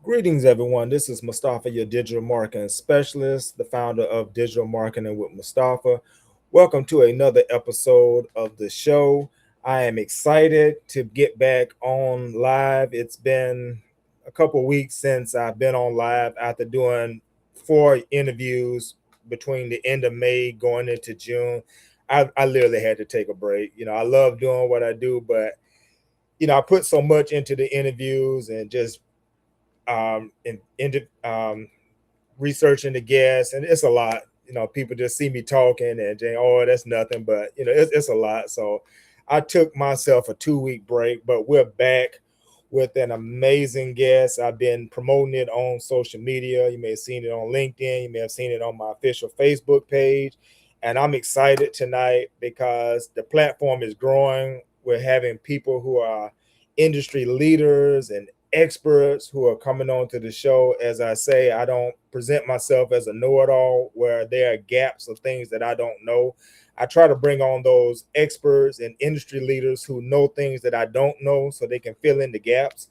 Greetings, everyone. This is Mustafaa, your digital marketing specialist, the founder of Digital Marketing with Mustafaa. Welcome to another episode of the show. I am excited to get back on live. It's been a couple weeks since I've been on live after doing 4 interviews between the end of May going into June. I literally had to take a break. I love doing what I do, but I put so much into the interviews and just researching the guests, and it's a lot. People just see me talking and saying, "Oh, that's nothing," but it's a lot. So I took myself a 2 week break, but we're back with an amazing guest. I've been promoting it on social media. You may have seen it on LinkedIn. You may have seen it on my official Facebook page. And I'm excited tonight because the platform is growing. We're having people who are industry leaders and experts who are coming on to the show. As I say, I don't present myself as a know it all where there are gaps of things that I don't know. I try to bring on those experts and industry leaders who know things that I don't know so they can fill in the gaps.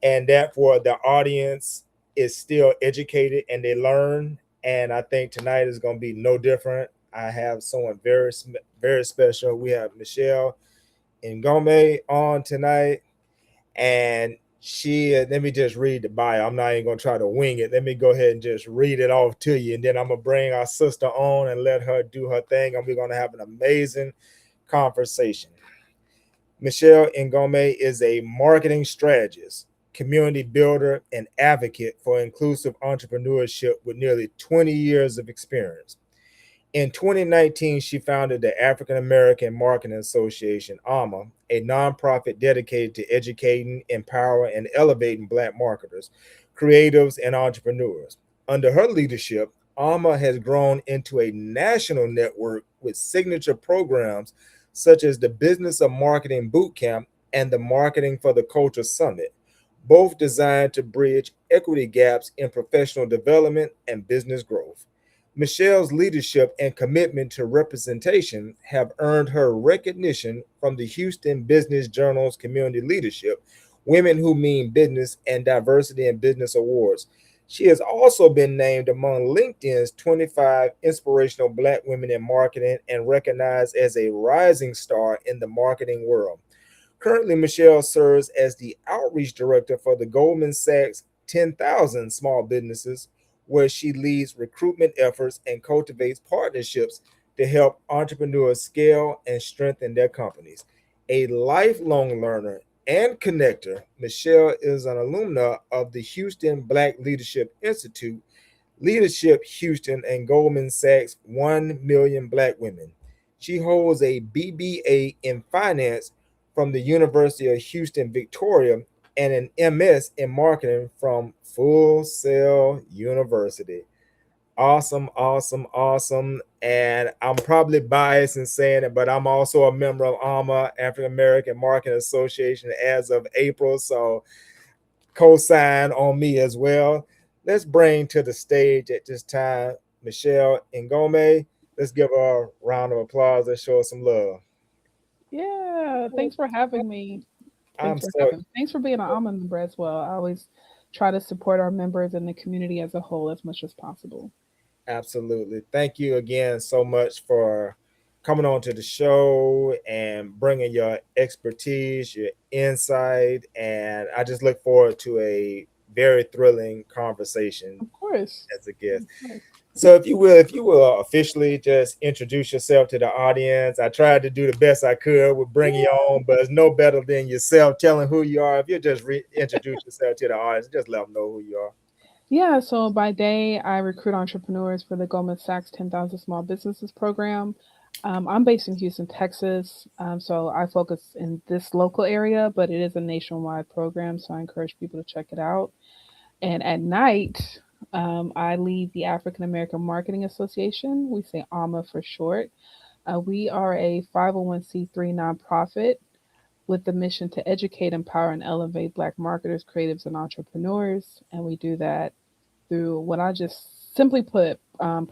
And therefore, the audience is still educated and they learn. And I think tonight is going to be no different. I have someone very special. We have Michelle Ngome on tonight, and let me just read the bio. I'm not even gonna try to wing it. Let me go ahead and just read it off to you, and then I'm gonna bring our sister on and let her do her thing, and we're gonna have an amazing conversation. Michelle Ngome is a marketing strategist, community builder, and advocate for inclusive entrepreneurship with nearly 20 years of experience. In 2019, she founded the African American Marketing Association, AAMA, a nonprofit dedicated to educating, empowering, and elevating Black marketers, creatives, and entrepreneurs. Under her leadership, AAMA has grown into a national network with signature programs such as the Business of Marketing Bootcamp and the Marketing for the Culture Summit, both designed to bridge equity gaps in professional development and business growth. Michelle's leadership and commitment to representation have earned her recognition from the Houston Business Journal's Community Leadership, Women Who Mean Business, and Diversity in Business Awards. She has also been named among LinkedIn's 25 inspirational Black women in marketing and recognized as a rising star in the marketing world. Currently, Michelle serves as the outreach director for the Goldman Sachs 10,000 Small Businesses, where she leads recruitment efforts and cultivates partnerships to help entrepreneurs scale and strengthen their companies. A lifelong learner and connector, Michelle is an alumna of the Houston Black Leadership Institute, Leadership Houston, and Goldman Sachs 1 Million Black Women. She holds a BBA in finance from the University of Houston, Victoria, and an MS in marketing from Full Sail University. Awesome, awesome, awesome. And I'm probably biased in saying it, but I'm also a member of AAMA, African American Marketing Association, as of April. So co-sign on me as well. Let's bring to the stage at this time Michelle Ngome. Let's give her a round of applause and show her some love. Yeah, thanks for having me. I'm Thanks for so having me. Thanks for being an alma member as well. I always try to support our members and the community as a whole as much as possible. Absolutely. Thank you again so much for coming on to the show and bringing your expertise, your insight, and I just look forward to a very thrilling conversation Of course. as a guest. Of course. So if you will officially just introduce yourself to the audience. I tried to do the best I could with bringing you Yeah. on, but it's no better than yourself telling who you are. If you just introduce yourself to the audience, just let them know who you are. Yeah, so by day, I recruit entrepreneurs for the Goldman Sachs 10,000 Small Businesses program. I'm based in Houston, Texas, so I focus in this local area, but it is a nationwide program, so I encourage people to check it out. And at night, I lead the African American Marketing Association. We say AMA for short. We are a 501c3 nonprofit with the mission to educate, empower, and elevate Black marketers, creatives, and entrepreneurs. And we do that through what I just simply put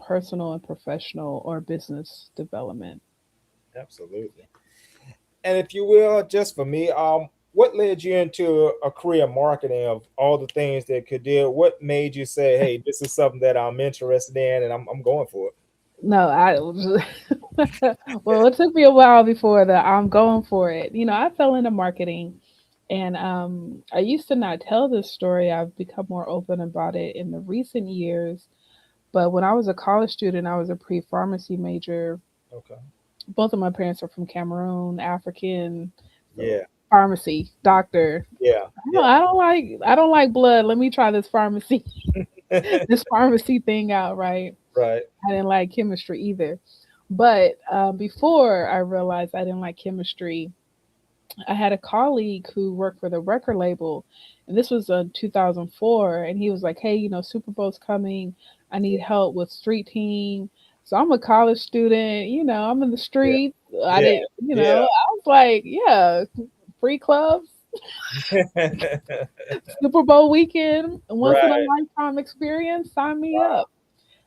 personal and professional or business development. Absolutely. And if you will, just for me, what led you into a career in marketing of all the things that could do? What made you say, hey, this is something that I'm interested in and I'm going for it? No, well, it took me a while before the I'm going for it. I fell into marketing, and I used to not tell this story. I've become more open about it in the recent years. But when I was a college student, I was a pre-pharmacy major. Okay. Both of my parents are from Cameroon, African, so Yeah. pharmacy, doctor. Yeah. No, Yeah. I don't like blood. Let me try this pharmacy this pharmacy thing out, right? Right. I didn't like chemistry either. But before I realized I didn't like chemistry, I had a colleague who worked for the record label, and this was in 2004. And he was like, "Hey, Super Bowl's coming. I need help with street team." So I'm a college student. I'm in the Yeah. streets. I Yeah. didn't, Yeah. I was like, "Yeah, free clubs, Super Bowl weekend, once in a Right. lifetime experience. Sign me Wow. up."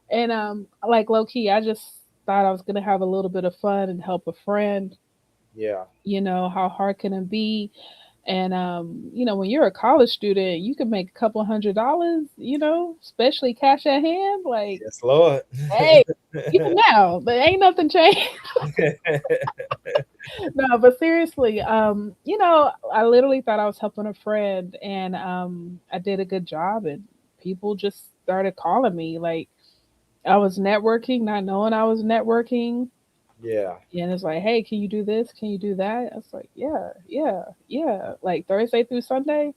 And like low key, I just thought I was gonna have a little bit of fun and help a friend. Yeah. How hard can it be? And when you're a college student, you can make a couple $100, especially cash at hand. Like, Yes, Lord. hey, even now, but ain't nothing changed. No, but seriously, I literally thought I was helping a friend, and I did a good job, and people just started calling me. Like, I was networking, not knowing I was networking. Yeah. And it's like, hey, can you do this? Can you do that? I was like, yeah, yeah, yeah. Like Thursday through Sunday.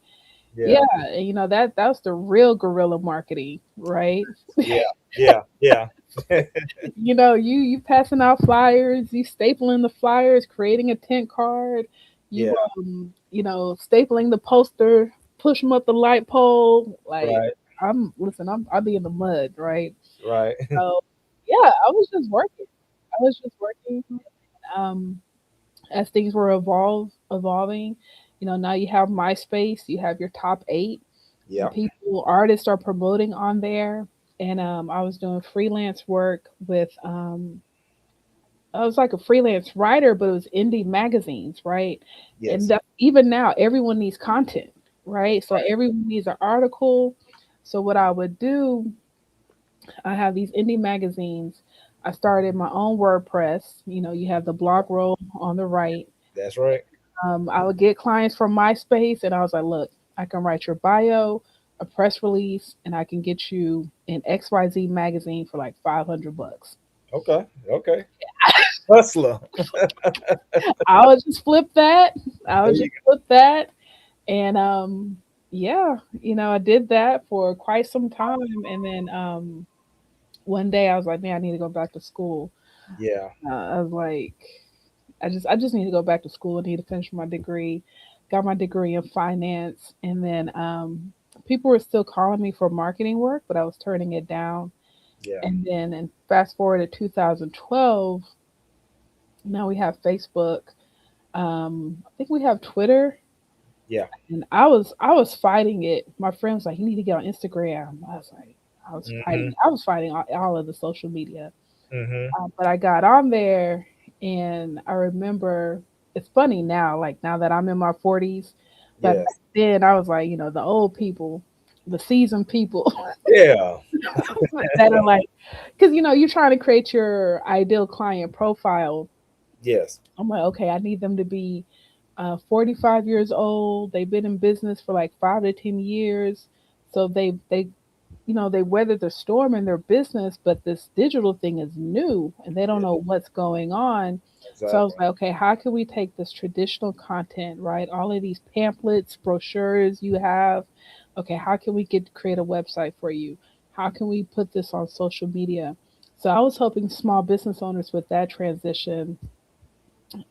Yeah. Yeah. And that was the real guerrilla marketing, right? Yeah. Yeah. Yeah. You passing out flyers, you stapling the flyers, creating a tent card, you Yeah. stapling the poster, push them up the light pole. Like, Right. I'll be in the mud, right? Right. So yeah, I was just working. I was just working. Um, as things were evolving, now you have MySpace, you have your top eight, and Yeah. artists are promoting on there. And I was doing freelance work with I was like a freelance writer, but it was indie magazines, right? And Yes. even now, everyone needs content, right? So Right. everyone needs an article. So what I would do, I have these indie magazines. I started my own WordPress. You have the blog roll on the right. That's right. I would get clients from MySpace, and I was like, "Look, I can write your bio, a press release, and I can get you an XYZ magazine for like $500." Okay. Okay. Hustler. I would just flip that. I There would you just flip that, and yeah, I did that for quite some time, and then one day I was like, "Man, I need to go back to school." go. Yeah. I was like, I just need to go back to school. I need to finish my degree. Got my degree in finance, and then people were still calling me for marketing work, but I was turning it down. Yeah. And then, and fast forward to 2012, now we have Facebook. I think we have Twitter, Yeah. and I was fighting it. My friend was like, "You need to get on Instagram." Mm-hmm. I was fighting all of the social media. Mm-hmm. But I got on there, and I remember it's funny now, like now that I'm in my 40s, but back Yes. then I was like, the old people, the seasoned people Yeah. that are like, because you're trying to create your ideal client profile. Yes. I'm like, okay, I need them to be 45 years old. They've been in business for like 5 to 10 years, so they weathered the storm in their business, but this digital thing is new and they don't Yeah. know what's going on. So I was Exactly. like, okay, how can we take this traditional content, right? All of these pamphlets, brochures you have. Okay, how can we create a website for you? How can we put this on social media? So I was helping small business owners with that transition.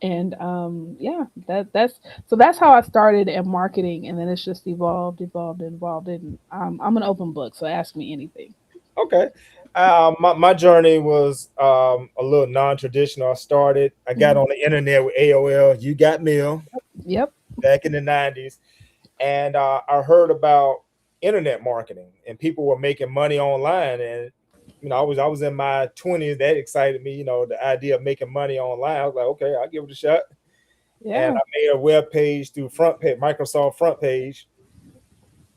And yeah, that's how I started in marketing, and then it's just evolved, and I'm an open book, so ask me anything. Okay. My journey was a little non-traditional. I got Mhm. on the internet with AOL. You got mail Yep. back in the 90s. And I heard about internet marketing and people were making money online. And I was in my 20s. That excited me. The idea of making money online. I was like, okay, I'll give it a shot. and Yeah. I made a web page through front page, Microsoft front page,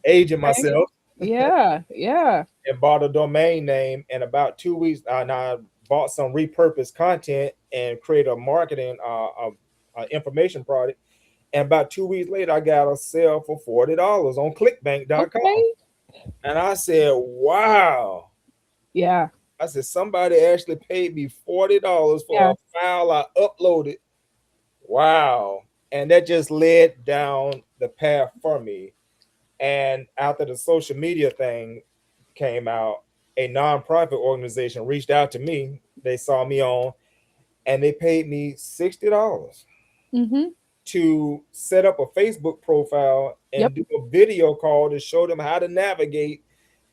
aging Okay. myself, Yeah. Yeah. and bought a domain name. And about 2 weeks, I bought some repurposed content and created a marketing information product. And about 2 weeks later, I got a sale for $40 on clickbank.com. Okay. And I said, wow. Yeah. I said, somebody actually paid me $40 for Yeah. a file I uploaded. Wow. And that just led down the path for me. And after the social media thing came out, a nonprofit organization reached out to me. They saw me on, and they paid me $60 Mm-hmm. to set up a Facebook profile and Yep. do a video call to show them how to navigate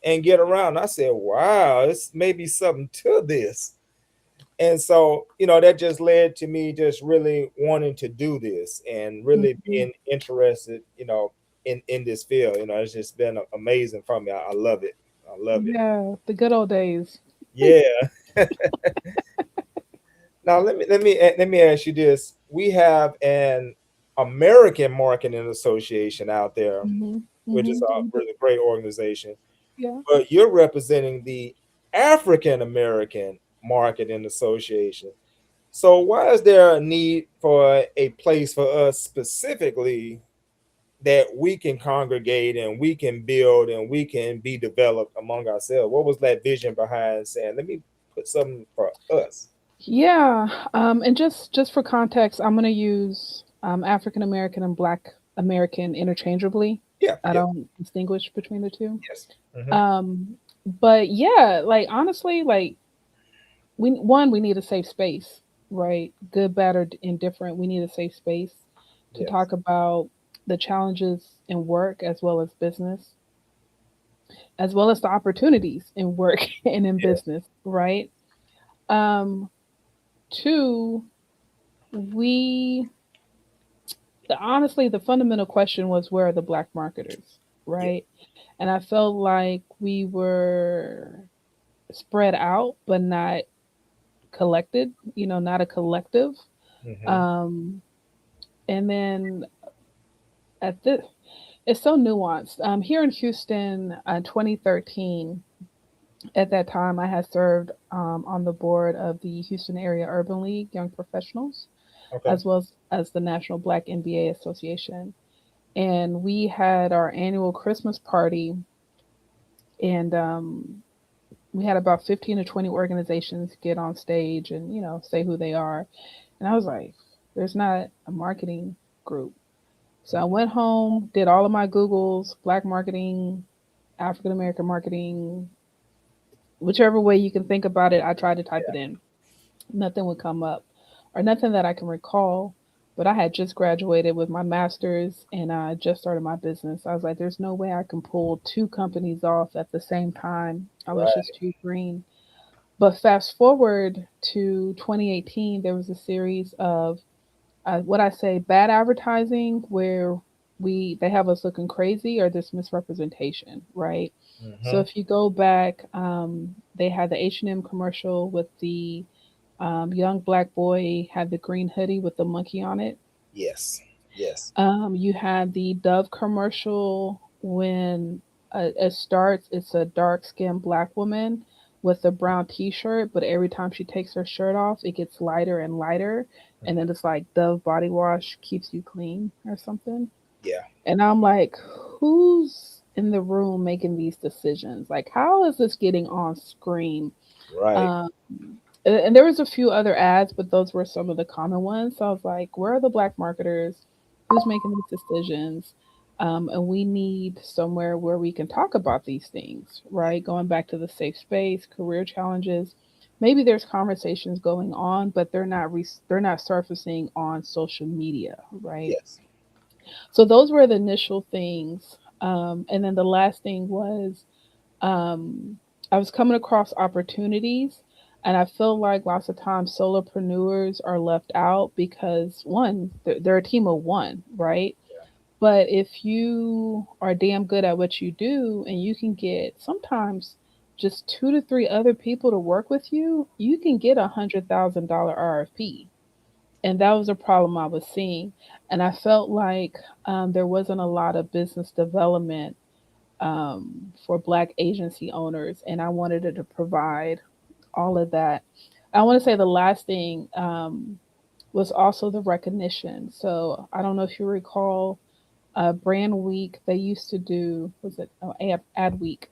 and get around. I said, wow, this may be something to this. And so, that just led to me just really wanting to do this and really Mhm. being interested, in this field. It's just been amazing for me. I love it. I love it. Yeah. The good old days. Yeah. Now let me ask you this. We have an American Marketing Association out there, Mm-hmm. which is Mm-hmm. a really great organization, Yeah. but you're representing the African American Marketing Association. So why is there a need for a place for us specifically that we can congregate and we can build and we can be developed among ourselves? What was that vision behind saying, let me put something for us? Yeah. And just for context, I'm gonna use African American and Black American interchangeably. Yeah, I yeah, don't distinguish between the two. yes. Hmm. Um, but yeah, like honestly, like we need a safe space, right? Good, bad, or indifferent. We need a safe space to Yes, talk about the challenges in work as well as business, as well as the opportunities in work and in yes, business, right? Um, Two, we honestly, the fundamental question was, where are the black marketers, yeah. right? And I felt like we were spread out but not collected, not a collective. Hmm. um and then at this, it's so nuanced. Here in Houston, 2013, at that time I had served on the board of the Houston Area Urban League Young Professionals, Okay. as well as the National Black MBA Association. And we had our annual Christmas party, and we had about 15 to 20 organizations get on stage and say who they are. And I was like, there's not a marketing group. So I went home, did all of my Googles: black marketing, African American marketing, whichever way you can think about it. I tried to type it in. Nothing would come up, or nothing that I can recall. But I had just graduated with my master's and I just started my business. I was like, there's no way I can pull two companies off at the same time. I was Right. just too green. But fast forward to 2018, there was a series of what I say bad advertising, where they have us looking crazy, or this misrepresentation, right? So Hmm. if you go back, they had the H&M commercial with the young black boy had the green hoodie with the monkey on it. Yes. Yes. You had the Dove commercial when it starts. It's a dark skinned black woman with a brown t shirt, but every time she takes her shirt off, it gets lighter and lighter. And then Hmm. it's like Dove body wash keeps you clean or something. Yeah. And I'm like, who's in the room making these decisions? Like, how is this getting on screen? Right. Um, and there was a few other ads, but those were some of the common ones. So I was like, where are the black marketers? Who's making these decisions? And we need somewhere where we can talk about these things, right? Going back to the safe space, career challenges. Maybe there's conversations going on, but they're not surfacing on social media, right? Yes. So those were the initial things. And then the last thing was, um, I was coming across opportunities, and I feel like lots of times solopreneurs are left out because one, they're a team of one, right? But if you are damn good at what you do and you can get sometimes just two to three other people to work with you, you can get $100,000 RFP. And that was a problem I was seeing. And I felt like there wasn't a lot of business development for Black agency owners, and I wanted it to provide all of that. I want to say the last thing was also the recognition. So I don't know if you recall Brand Week. They used to do, was it Ad Week?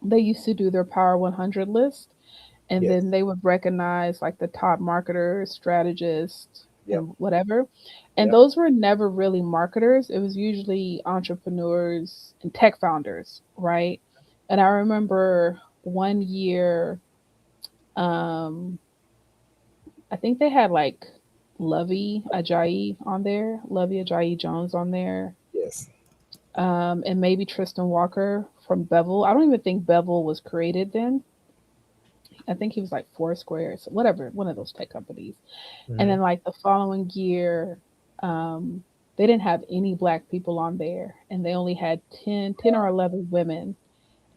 They used to do their Power 100 list, and Yes. then they would recognize like the top marketers, strategists, Yep. and whatever. And Yep. those were never really marketers. It was usually entrepreneurs and tech founders, right? And I remember one year, um, I think they had like Lovey Ajayi on there, Lovey Ajayi Jones on there, Yes. and maybe Tristan Walker from Bevel. I don't even think Bevel was created then. I think he was like Foursquare, so whatever, one of those tech companies. And Hmm. then like the following year, um, they didn't have any black people on there, and they only had 10 or 11 women.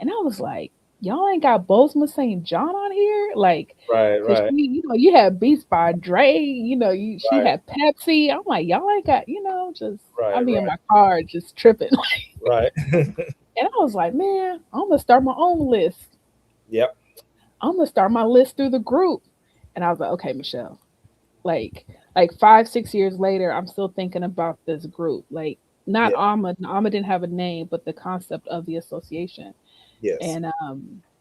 And I was like, y'all ain't got Bosma St. John on here? Like, Right. cause Right. you had Beats by Dre, she Right. had Pepsi. I'm like, y'all ain't got, just, I'll Right. be in Right. my car just tripping. Right. And I was like, man, I'm gonna start my own list. Yep. I'm gonna start my list through the group. And I was like, okay, Michelle, like 5, 6 years later, I'm still thinking about this group. Like not Yeah. AAMA didn't have a name, but the concept of the association. Yes. And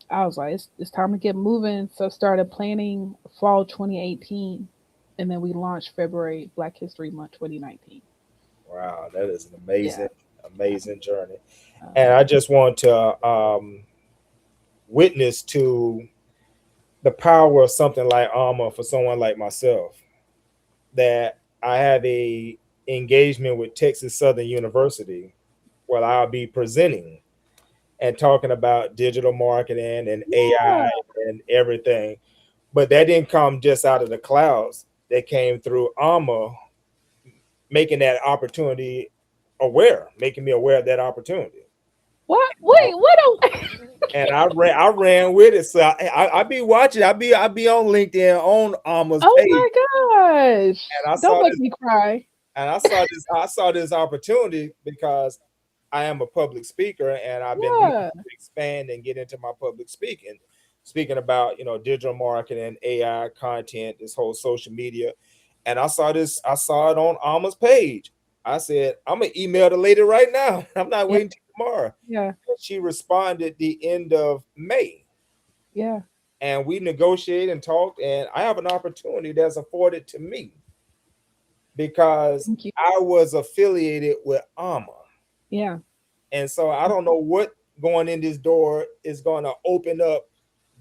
I was like, it's time to get moving. So started planning fall 2018, and then we launched February Black History Month 2019. Wow. That is an Yeah. amazing, amazing journey. And I Um, just want to witness to the power of something like AAMA for someone like myself. That I have a engagement with Texas Southern University where I'll be presenting and talking about digital marketing and AI yeah. and everything. But that didn't come just out of the clouds. That came through AMA making that opportunity aware, making me aware of that opportunity. What? I- Wait. What? And I ran with it. So I be watching. I be on LinkedIn on Alma's Oh page, my gosh! and I Don't saw make this me cry. and I saw this opportunity because I am a public speaker and I've been wanting Yeah. to expand and get into my public speaking about digital marketing, AI content, this whole social media. And I saw it on Alma's page. I said, I'm gonna email the lady right now. I'm not Yeah. waiting till tomorrow. Yeah. And she responded the end of May. Yeah. And we negotiated and talked, and I have an opportunity that's afforded to me because Thank you. I was affiliated with AMA. Yeah. And so I don't know what going in this door is going to open up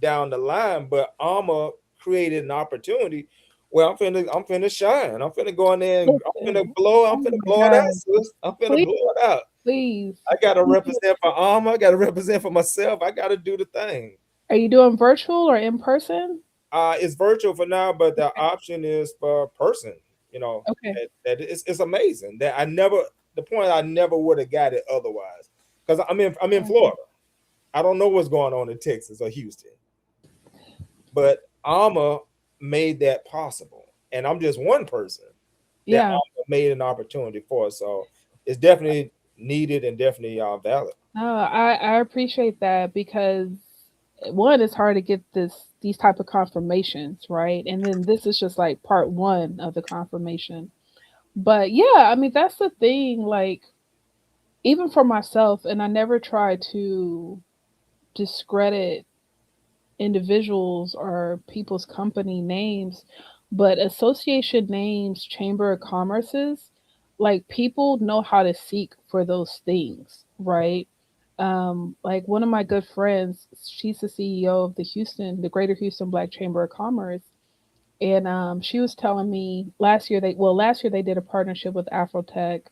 down the line, but AMA created an opportunity where I'm finna shine. I'm finna go in there and Listen. I'm Oh finna my blow it out, God. sis. I'm finna Please, blow it out. please. I gotta Please. represent for AMA. I gotta represent for myself. I gotta do the thing. Are you doing virtual or in person? It's virtual for now, but the option is for person. You know, Okay. that it's amazing. That I never the point I never would have got it otherwise. Because I'm in Okay. Florida. I don't know what's going on in Texas or Houston, but Alma made that possible, and I'm just one person that Yeah. Alma made an opportunity for. So it's definitely needed and definitely valid. No, I appreciate that because one, it's hard to get these type of confirmations, right? And then this is just like part one of the confirmation. But yeah, I mean that's the thing. Like even for myself, and I never try to discredit individuals or people's company names, but association names, chamber of commerces, like people know how to seek for those things, right? Like one of my good friends, she's the CEO of the Greater Houston Black Chamber of Commerce. And she was telling me last year they did a partnership with Afrotech,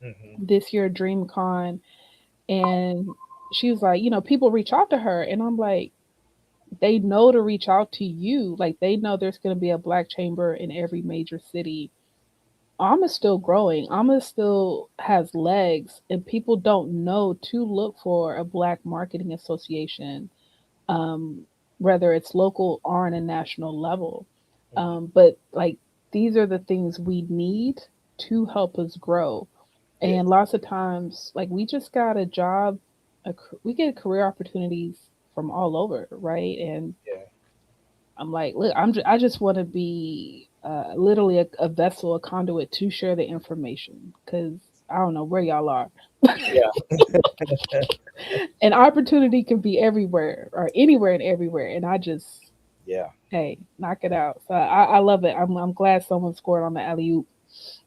Hmm. this year DreamCon, and she was like, people reach out to her, and I'm like, they know to reach out to you. Like they know there's going to be a black chamber in every major city. AMA still growing. AMA still has legs, and people don't know to look for a black marketing association, um, whether it's local or on a national level. But like these are the things we need to help us grow. And Yes. lots of times, like we just got a job, we get career opportunities from all over, right? And Yeah. I'm like, look, I just want to be literally a vessel, a conduit to share the information because I don't know where y'all are. Yeah. An opportunity can be everywhere or anywhere and everywhere, and I just, Yeah. hey, knock it out. So I love it. I'm glad someone scored on the alley oop.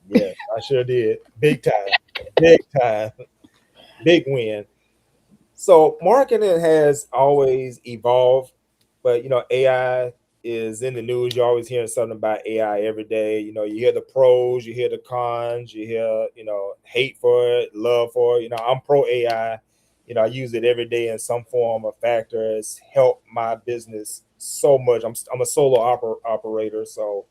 Yes. I sure did. Big time. Big time. Big win. So marketing has always evolved, but AI is in the news. You're always hearing something about AI every day. You hear the pros, you hear the cons, you hear, hate for it, love for it. I'm pro AI. I use it every day in some form or factor. It's helped my business so much. I'm a solo operator, so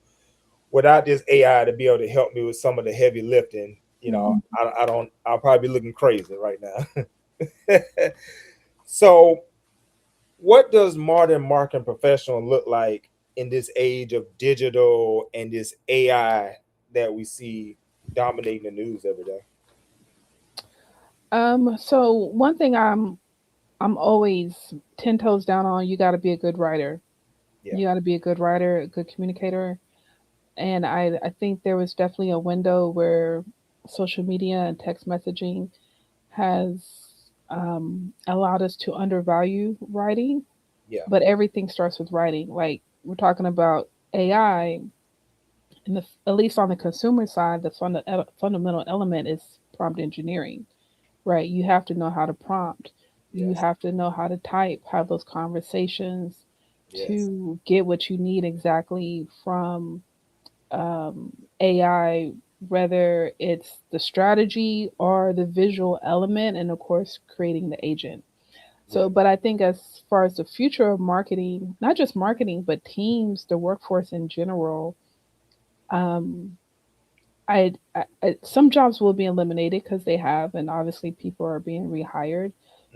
without this AI to be able to help me with some of the heavy lifting, Mhm. I don't. I'll probably be looking crazy right now. So, what does modern marketing professional look like in this age of digital and this AI that we see dominating the news every day? So one thing I'm always 10 toes down on. You got to be a good writer. Yeah, You got to be a good writer, a good communicator. And I think there was definitely a window where social media and text messaging has allowed us to undervalue writing, yeah, but everything starts with writing. Like we're talking about AI, and at least on the consumer side, the fundamental element is prompt engineering, right? You have to know how to prompt. You yes, have to know how to type, have those conversations yes, to get what you need exactly from um, AI, whether it's the strategy or the visual element, and of course, creating the agent. yeah, So, but I think as far as the future of marketing, not just marketing, but teams, the workforce in general, um, some jobs will be eliminated because they have, and obviously people are being rehired.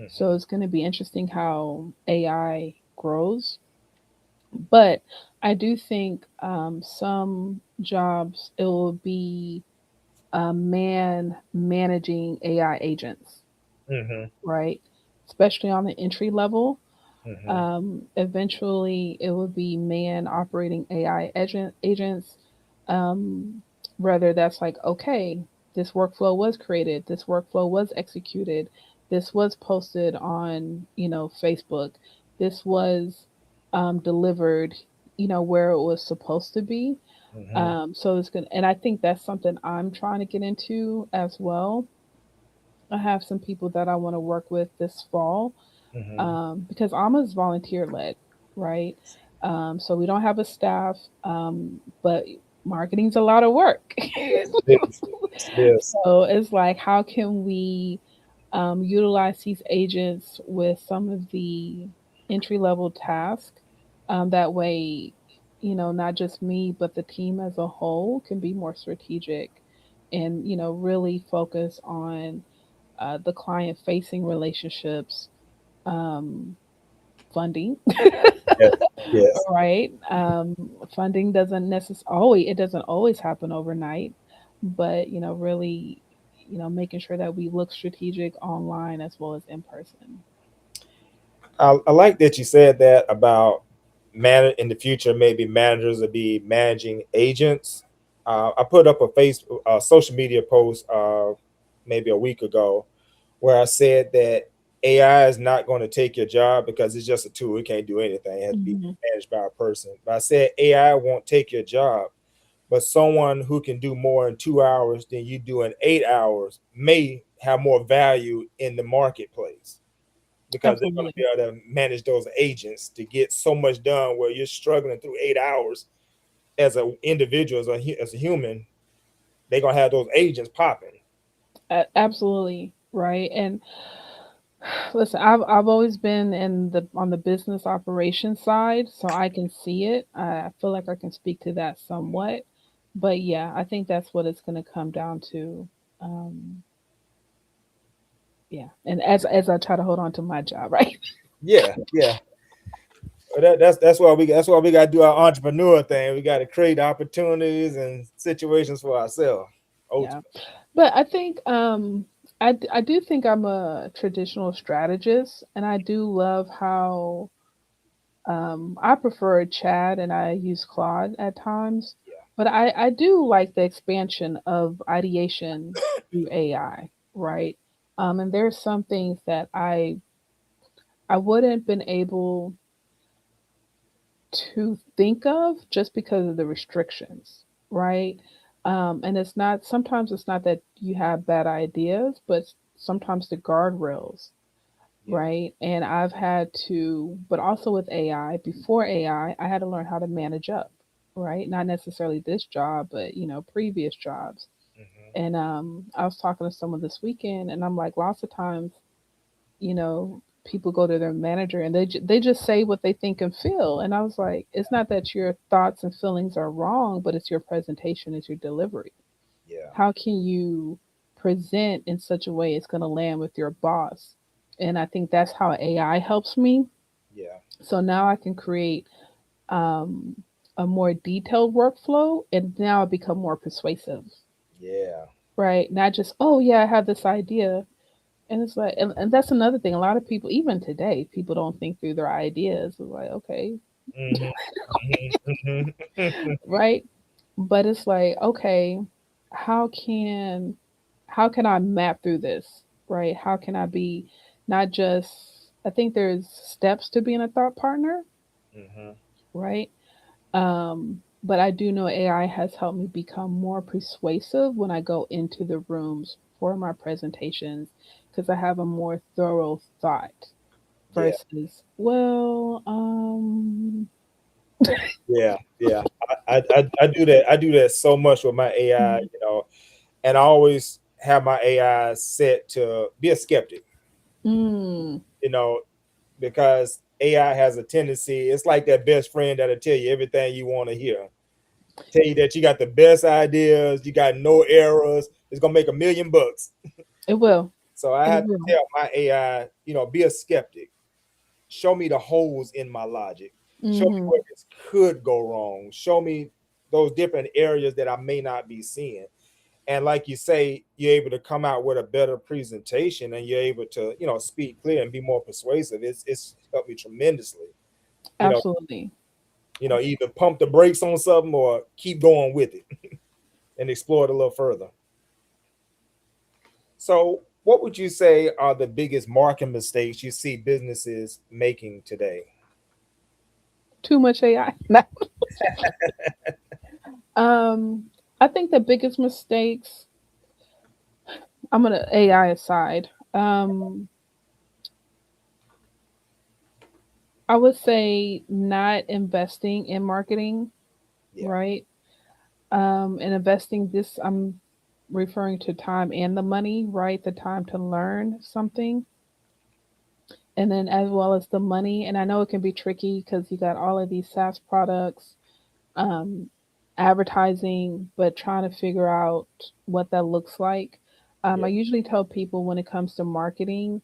So hmm, it's going to be interesting how AI grows. But I do think some jobs it will be a man managing AI agents, hmm, right? Especially on the entry level. hmm, Eventually, it will be man operating AI agents. Um, Whether that's like, okay, this workflow was created, this workflow was executed, this was posted on, Facebook, this was delivered, where it was supposed to be. hmm, So it's good, and I think that's something I'm trying to get into as well. I have some people that I want to work with this fall hmm. because AAMA is volunteer led, right? So we don't have a staff, but marketing's a lot of work. Yes, it is. Yes, it is. So it's like, how can we utilize these agents with some of the entry level tasks? That way, not just me, but the team as a whole can be more strategic and, really focus on the client facing relationships, um, funding, Yes, yes. right? Funding doesn't necessarily always, it doesn't always happen overnight, but really, making sure that we look strategic online as well as in person. I like that you said that about man in the future. Maybe managers will be managing agents. I put up a social media post maybe a week ago where I said that AI is not going to take your job because it's just a tool. It can't do anything. It has to be Hmm. managed by a person. But I said AI won't take your job, but someone who can do more in 2 hours than you do in 8 hours may have more value in the marketplace because they're going to Absolutely. be able to manage those agents to get so much done where you're struggling through 8 hours as an individual, as a human. They're going to have those agents popping. Absolutely. Right. And listen, I've always been in the on the business operations side, so I can see it. I feel like I can speak to that somewhat. But yeah, I think that's what it's going to come down to. Um, yeah, and as I try to hold on to my job, right? Yeah, yeah. But that's why we got to do our entrepreneur thing. We got to create opportunities and situations for ourselves. Yeah. Ultimately, But I think I do think I'm a traditional strategist, and I do love how I prefer Chat and I use Claude at times, yeah, but I do like the expansion of ideation through AI, right? And there's some things that I wouldn't been able to think of just because of the restrictions, right? And it's not, sometimes it's not that you have bad ideas, but sometimes the guardrails, yeah, right? And I've had to, but also with AI, before AI, I had to learn how to manage up, right? Not necessarily this job, but previous jobs. hmm, And I was talking to someone this weekend, and I'm like, lots of times, people go to their manager and they just say what they think and feel. And I was like, it's not that your thoughts and feelings are wrong, but it's your presentation, it's your delivery. yeah, How can you present in such a way it's going to land with your boss? And I think that's how AI helps me. yeah, So now I can create um, a more detailed workflow, and now I become more persuasive, yeah. right? Not just, oh yeah, I have this idea. And it's like, and that's another thing. A lot of people, even today, people don't think through their ideas. It's like, okay, Hmm, hmm, hmm. right? But it's like, okay, how can how can I map through this, right? How can I be not just, I think there's steps to being a thought partner, Hmm. right? But I do know AI has helped me become more persuasive when I go into the rooms for my presentations because I have a more thorough thought Yeah, versus, well, yeah, yeah. I do that. I do that so much with my AI, mm, and I always have my AI set to be a skeptic, mm, you know, because AI has a tendency. It's like that best friend that'll tell you everything you want to hear. Tell you that you got the best ideas, you got no errors. It's gonna make $1 million. it will. So I It had to will. tell my AI, be a skeptic. Show me the holes in my logic. Show me Hmm. where this could go wrong. Show me those different areas that I may not be seeing. And like you say, you're able to come out with a better presentation, and you're able to, speak clear and be more persuasive. It's helped me tremendously. You know, Absolutely. either pump the brakes on something or keep going with it and explore it a little further. So, what would you say are the biggest marketing mistakes you see businesses making today? Too much AI. um, I think the biggest mistakes, I'm gonna AI aside. I would say not investing in marketing, Yeah, right? And investing this, I'm referring to time and the money, right? The time to learn something, and then as well as the money. And I know it can be tricky because you got all of these SaaS products, um, advertising, but trying to figure out what that looks like. I yeah, usually tell people when it comes to marketing,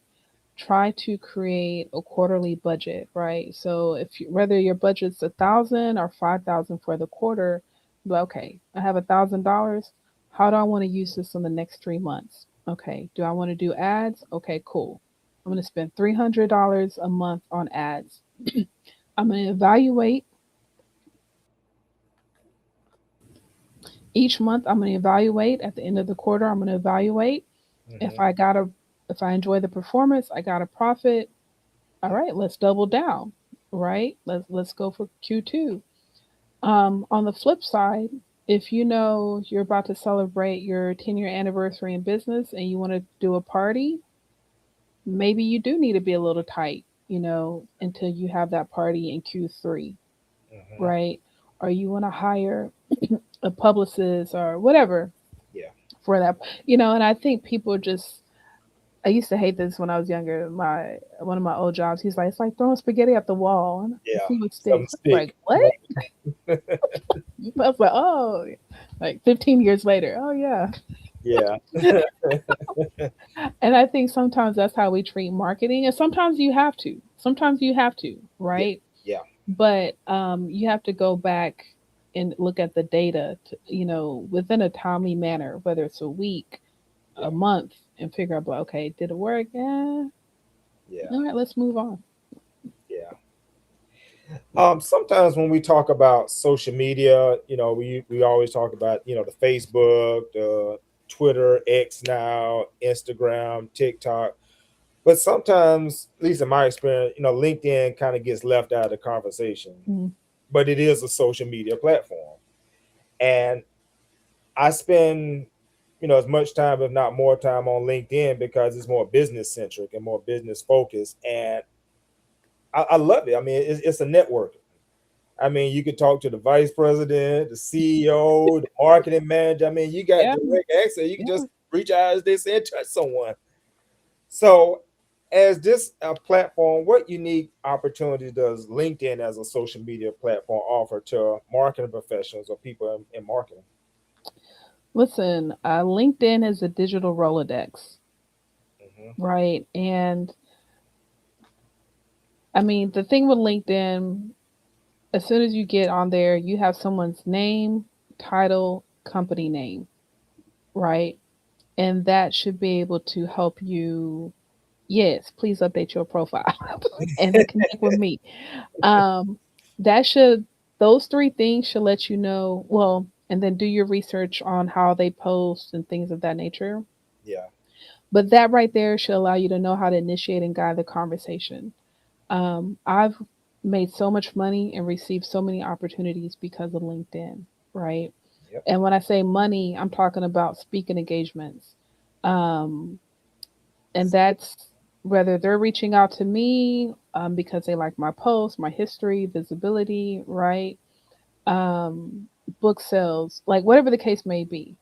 try to create a quarterly budget, right? So if you, whether your budget's 1,000 or 5,000 for the quarter, but okay, I have $1,000. How do I want to use this in the next 3 months? Okay, do I want to do ads? Okay, cool. I'm going to spend $300 a month on ads. I'm going to evaluate each month. I'm going to evaluate at the end of the quarter. I'm going to evaluate if hmm, I got a, if I enjoy the performance, I got a profit. All yeah, right, let's double down. Right, let's go for Q2. On the flip side, if you know you're about to celebrate your 10-year anniversary in business and you want to do a party, maybe you do need to be a little tight, until you have that party in Q3, hmm, right? Or you want to hire a publicist or whatever yeah, for that, and I think people just, I used to hate this when I was younger. My One of my old jobs, he's like, it's like throwing spaghetti at the wall and yeah. see what Some sticks. I was like, stick. what? I was like, oh, like 15 years later. Oh yeah. Yeah, And I think sometimes that's how we treat marketing, and sometimes you have to. Sometimes you have to, yeah, right? yeah, But you have to go back and look at the data, to, within a timely manner, whether it's a week, Yeah. a month, and figure out, like, okay, did it work? Yeah. Yeah. All right, let's move on. Yeah. Sometimes when we talk about social media, we always talk about, the Facebook, the Twitter, X now, Instagram, TikTok. But sometimes, at least in my experience, LinkedIn kind of gets left out of the conversation. Mm. But it is a social media platform. And I spend, as much time, if not more time, on LinkedIn because it's more business centric and more business focused. And I love it. I mean, it's a network. I mean, you could talk to the vice president, the CEO, the marketing manager. I mean, you got Yeah, direct access. You can yeah. just reach out, as they say, and touch someone. So, as this platform, what unique opportunities does LinkedIn as a social media platform offer to marketing professionals or people in marketing? Listen, LinkedIn is a digital Rolodex, Hmm. right? And I mean, the thing with LinkedIn, as soon as you get on there, you have someone's name, title, company name, right? And that should be able to help you. Yes, please update your profile and then connect with me. Um, that should, those three things should let you know, well, and then do your research on how they post and things of that nature. Yeah. But that right there should allow you to know how to initiate and guide the conversation. I've made so much money and received so many opportunities because of LinkedIn, right? Yep. And when I say money, I'm talking about speaking engagements. Um, and that's whether they're reaching out to me because they like my posts, my history, visibility, right? Um, book sales, like whatever the case may be,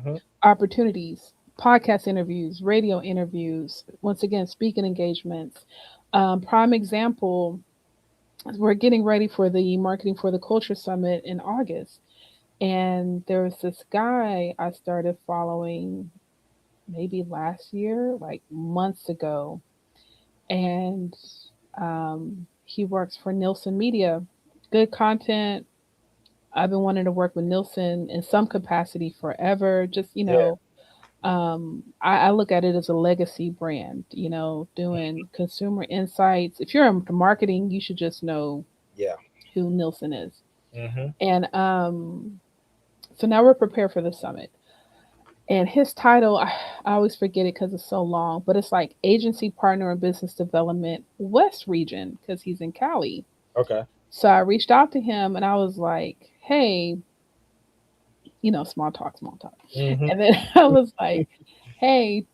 Hmm. opportunities, podcast interviews, radio interviews, once again, speaking engagements. Prime example, we're getting ready for the Marketing for the Culture Summit in August. And there was this guy I started following maybe last year, like months ago. And he works for Nielsen Media. Good content. I've been wanting to work with Nielsen in some capacity forever. Just, Yeah. I look at it as a legacy brand, doing consumer insights. If you're into marketing, you should just know Yeah. who Nielsen is. Hmm. And so now we're prepared for the summit. And his title, I always forget it because it's so long, but it's like Agency Partner in Business Development West Region because he's in Cali. Okay. So I reached out to him and I was like, hey, small talk, small talk. Hmm. And then I was like, hey,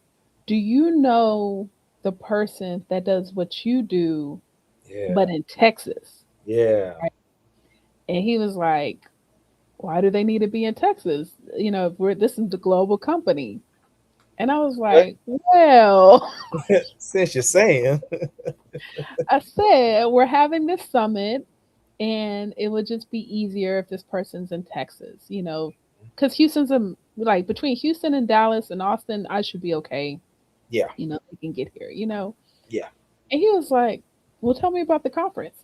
do you know the person that does what you do, Yeah. but in Texas? Yeah. Right? And he was like, why do they need to be in Texas? If this is the global company. And I was But like, well, since you're saying, I said, we're having this summit and it would just be easier if this person's in Texas, because Houston's like between Houston and Dallas and Austin, I should be okay. yeah. They can get here. Yeah. And he was like, well, tell me about the conference.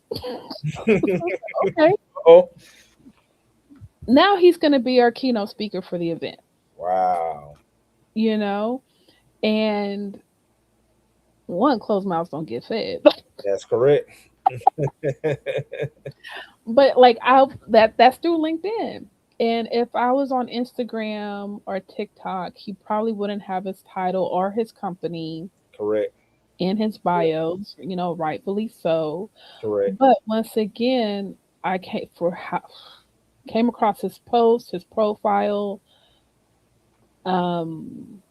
Okay. Oh, Now he's going to be our keynote speaker for the event, wow. you know, and one, closed mouths don't get fed. That's correct. But like that's through LinkedIn. And if I was on Instagram or TikTok, he probably wouldn't have his title or his company Correct. in his bios, rightfully so. Correct. But once again, I came across his post, his profile, um,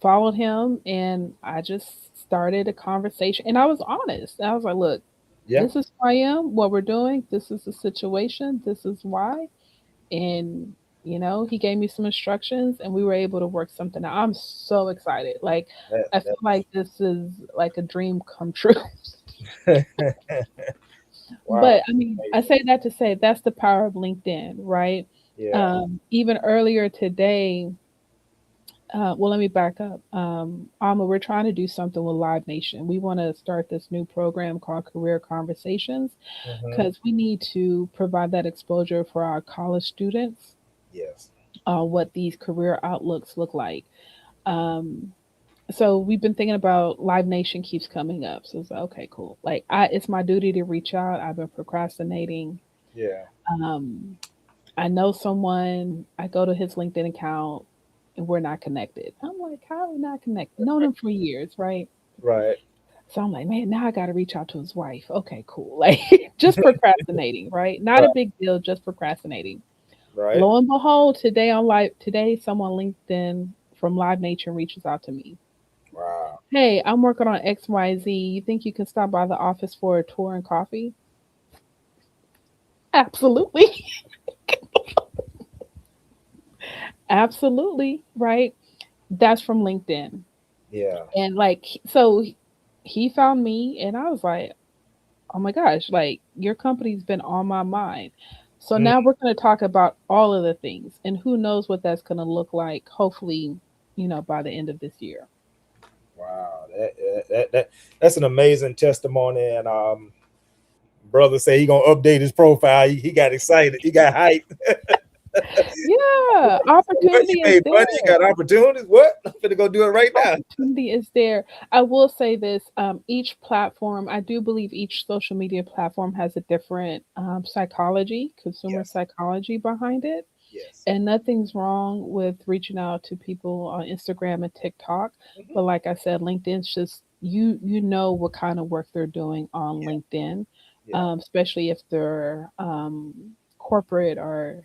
followed him, and I just started a conversation. And I was honest. I was like, look, Yeah. this is who I am, what we're doing, this is the situation, this is why. And he gave me some instructions and we were able to work something out. I'm so excited. Like I feel like this is like a dream come true. Wow. But I mean, I Amazing. say that to say that's the power of LinkedIn, right? Yeah. Even earlier today, Well, let me back up. Alma, we're trying to do something with Live Nation. We want to start this new program called Career Conversations Hmm. because we need to provide that exposure for our college students, Yes. what these career outlooks look like. Um, so we've been thinking about Live Nation keeps coming up. So it's like, okay, cool. Like it's my duty to reach out. I've been procrastinating. Yeah. Um, I know someone. I go to his LinkedIn account, and we're not connected. I'm like, how are we not connected? Known him for years, right? Right. So I'm like, man, now I got to reach out to his wife. Okay, cool. Like, just procrastinating, right? Not a Right. big deal, just procrastinating. Right. Lo and behold, today someone LinkedIn from Live Nature reaches out to me. Wow. Hey, I'm working on XYZ. You think you can stop by the office for a tour and coffee? Absolutely. Absolutely. Right. That's from LinkedIn. Yeah. And like, so he found me, and I was like, oh my gosh, like your company's been on my mind. So Mm. now we're going to talk about all of the things, and who knows what that's going to look like, hopefully, by the end of this year. Wow. That's an amazing testimony. And brother say he gonna update his profile. He got excited. He got hyped. Yeah, What, you opportunity is made money? You there. got opportunities? What? I'm gonna go do it right now. Opportunity is there. I will say this: each platform, I do believe each social media platform has a different psychology, consumer Yes. psychology behind it. Yes. And nothing's wrong with reaching out to people on Instagram and TikTok. Hmm. But like I said, LinkedIn's just you know what kind of work they're doing on Yeah. LinkedIn, Yeah. especially if they're corporate or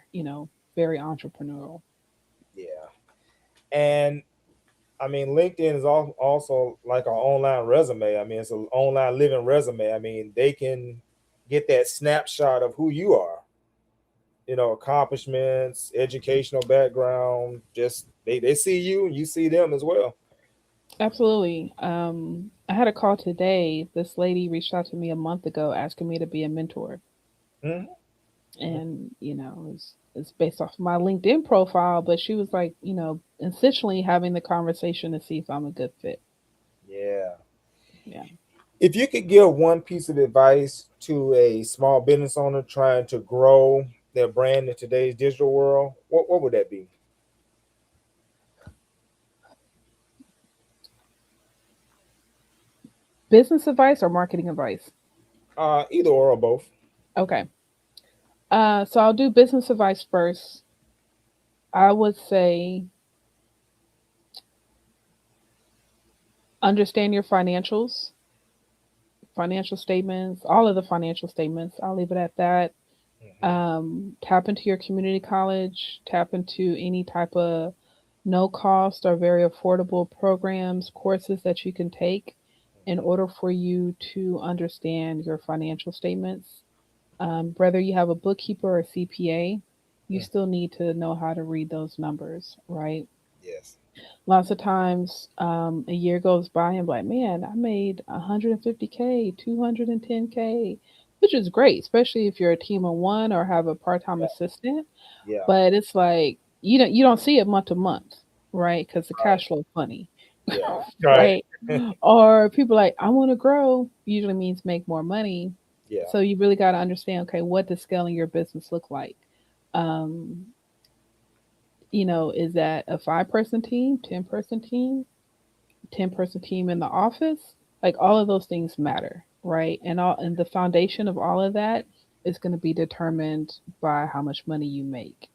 very entrepreneurial. Yeah. And I mean, LinkedIn is also like an online resume. I mean, it's an online living resume. I mean, they can get that snapshot of who you are, accomplishments, educational background. Just they see you and you see them as well. Absolutely. I had a call today. This lady reached out to me a month ago asking me to be a mentor. Hmm. And it's based off my LinkedIn profile, but she was like, essentially having the conversation to see if I'm a good fit. Yeah. Yeah. If you could give one piece of advice to a small business owner trying to grow their brand in today's digital world, what would that be? Business advice or marketing advice? Either or both. Okay. So I'll do business advice first. I would say understand your financial statements, all of the financial statements. I'll leave it at that. Hmm. Tap into your community college, tap into any type of no cost or very affordable programs, courses that you can take in order for you to understand your financial statements. Whether you have a bookkeeper or CPA, you Hmm. still need to know how to read those numbers, right? Yes. Lots of times, a year goes by and I'm like, man, I made 150K, 210K, which is great, especially if you're a team of one or have a part-time assistant. Yeah. But it's like you don't see it month to month, right? Because the Right. cash flow funny, Yeah. Right. right? Or people like, I want to grow. Usually means make more money. Yeah. So you really got to understand, okay, what does scaling your business look like? Um, is that a 5-person team, 10-person team, 10-person team in the office? Like all of those things matter, right? And the foundation of all of that is going to be determined by how much money you make,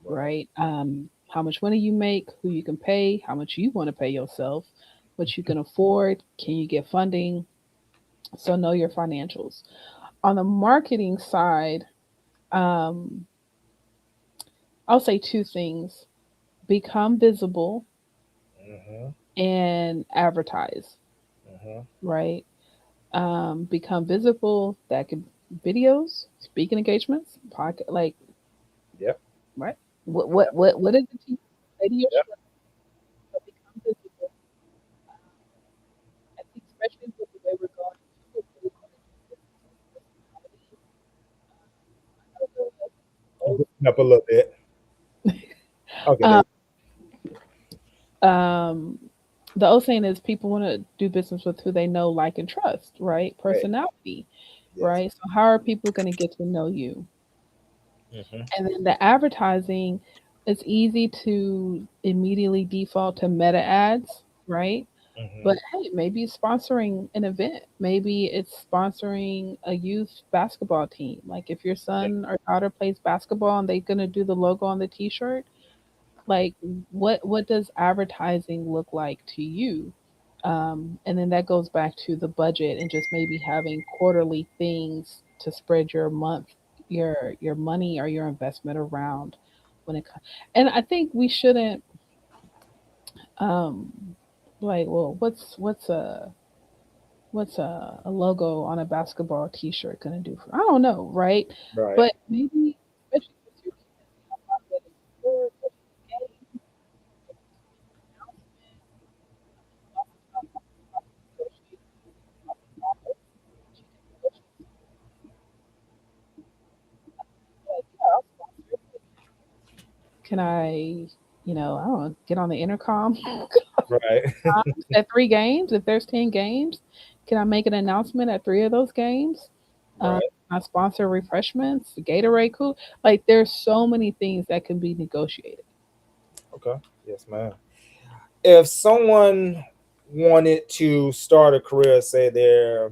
Right. right? How much money you make, who you can pay, how much you want to pay yourself, what you can afford, can you get funding? So know your financials. On the marketing side, um, I'll say two things: become visible Hmm. and advertise, Hmm. right? Become visible. That could videos, speaking engagements, podcast, like Yep. right. What is it? Radio Yep. show, but become visible. I think especially with the way we're going, people really want to do business with personality. I know the I'm old breaking up a little bit. Okay, there um, you um, the old saying is people want to do business with who they know, like, and trust, right? Right. Personality, Yes. right? So how are people going to get to know you? Mm-hmm. And then the advertising, it's easy to immediately default to meta ads, right? Mm-hmm. But hey, maybe it's sponsoring an event. Maybe it's sponsoring a youth basketball team. Like if your Yeah. son or daughter plays basketball and they're gonna do the logo on the t-shirt, like what does advertising look like to you? And then that goes back to the budget and just maybe having quarterly things to spread your month, your money or your investment around when it comes. And I think we shouldn't um like, well, what's a logo on a basketball T-shirt gonna do for? I don't know, right? Right. But maybe, especially with your kids, you know, not getting sports, getting games, announcement. Also sometimes it's about negotiating with profits, which you can negotiate something like, yeah, I'll sponsor it. Can I, I don't know, get on the intercom Right. at 3 games? If there's 10 games, can I make an announcement at 3 of those games? Um, Right. I sponsor refreshments, Gatorade cool. Like there's so many things that can be negotiated. Okay. Yes, ma'am. If someone wanted to start a career, say they're